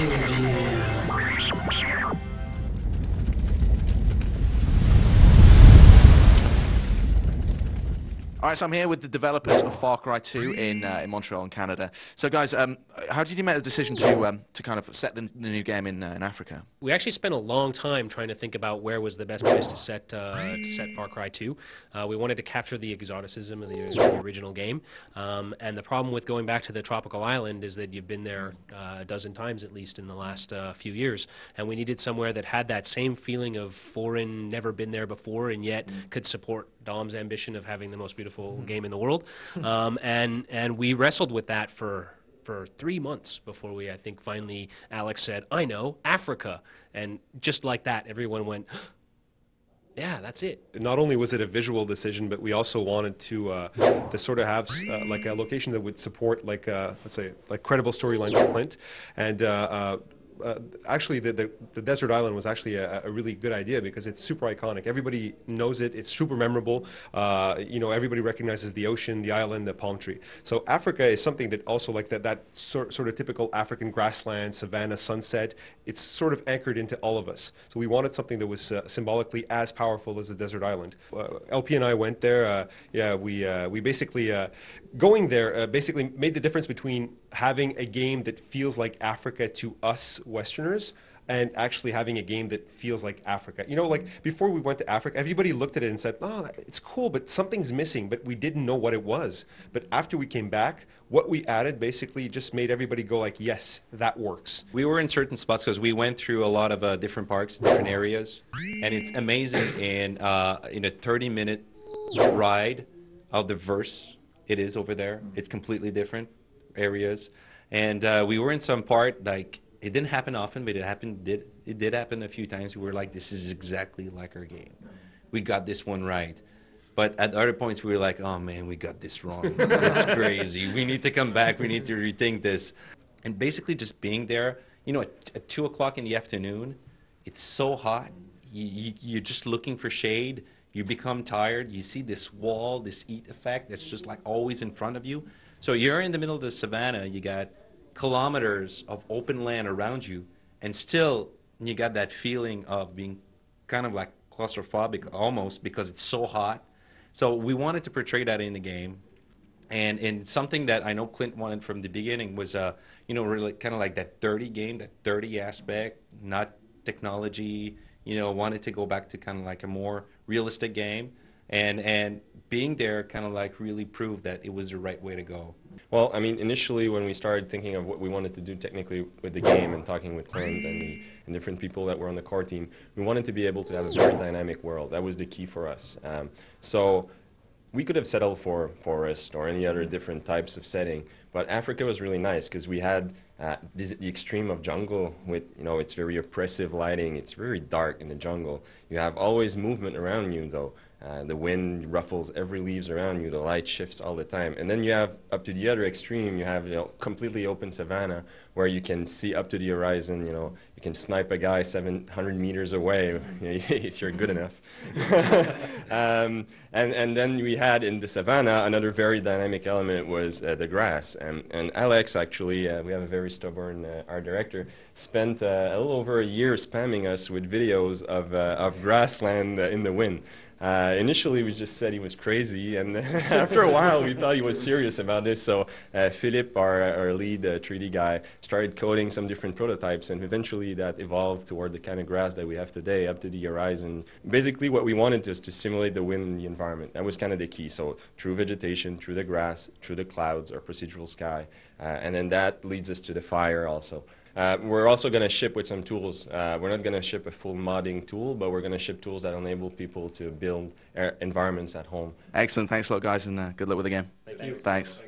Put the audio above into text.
Interview. All right, so I'm here with the developers of Far Cry 2 in Montreal, in Canada. So, guys, how did you make the decision to kind of set the new game in Africa? We actually spent a long time trying to think about where was the best place to set Far Cry 2. We wanted to capture the exoticism of the original game, and the problem with going back to the tropical island is that you've been there a dozen times at least in the last few years, and we needed somewhere that had that same feeling of foreign, never been there before, and yet could support Dom's ambition of having the most beautiful game in the world. And we wrestled with that for 3 months before we, I think, finally Alex said, "I know, Africa." And just like that, everyone went, yeah, that's it. Not only was it a visual decision, but we also wanted to sort of have like a location that would support, like let's say, like credible storyline for Clint. And actually, the desert island was actually a really good idea because it's super iconic. Everybody knows it. It's super memorable. You know, everybody recognizes the ocean, the island, the palm tree. So Africa is something that also, like that sort of typical African grassland, savanna, sunset. It's sort of anchored into all of us. So we wanted something that was symbolically as powerful as the desert island. LP and I went there. Yeah, we basically going there basically made the difference between having a game that feels like Africa to us Westerners and actually having a game that feels like Africa. You know, like before we went to Africa, everybody looked at it and said, "Oh, it's cool, but something's missing," but we didn't know what it was. But after we came back, what we added basically just made everybody go like, "Yes, that works." We were in certain spots because we went through a lot of different parks, different areas, and it's amazing in a 30-minute ride how diverse it is over there. It's completely different areas, and we were in some part, like, it didn't happen often, but it did happen a few times. We were like, this is exactly like our game. We got this one right. But at other points we were like, oh man, we got this wrong. It's crazy. We need to come back. We need to rethink this. And basically just being there, you know, at 2 o'clock in the afternoon, it's so hot. You're just looking for shade. You become tired. You see this wall, this heat effect that's just like always in front of you. So you're in the middle of the savannah. You got kilometers of open land around you, and still you got that feeling of being kind of like claustrophobic almost because it's so hot. So we wanted to portray that in the game, and something that I know Clint wanted from the beginning was you know, really kind of like that dirty game, that dirty aspect, not technology. You know, wanted to go back to kind of like a more realistic game, and being there kind of like really proved that it was the right way to go. Well, I mean, initially when we started thinking of what we wanted to do technically with the game and talking with Clint and different people that were on the core team, we wanted to be able to have a very dynamic world. That was the key for us. So we could have settled for forest or any other different types of setting, but Africa was really nice because we had the extreme of jungle with, you know, it's very oppressive lighting. It's very dark in the jungle. You have always movement around you, though. The wind ruffles every leaves around you. The light shifts all the time. And then you have, up to the other extreme, you have, you know, completely open savanna where you can see up to the horizon. You know, you can snipe a guy 700 meters away if you're good enough. And then we had in the savanna another very dynamic element was the grass. And Alex, actually, we have a very stubborn art director, spent a little over a year spamming us with videos of grassland in the wind. Initially, we just said he was crazy, and after a while, we thought he was serious about this. So Philip, our lead 3D guy, started coding some different prototypes, and eventually that evolved toward the kind of grass that we have today, up to the horizon. Basically, what we wanted was to simulate the wind in the environment. That was kind of the key. So through vegetation, through the grass, through the clouds, or procedural sky, and then that leads us to the fire also. We're also going to ship with some tools. We're not going to ship a full modding tool, but we're going to ship tools that enable people to build environments at home. Excellent. Thanks a lot, guys, and good luck with the game. Thank you. Thanks.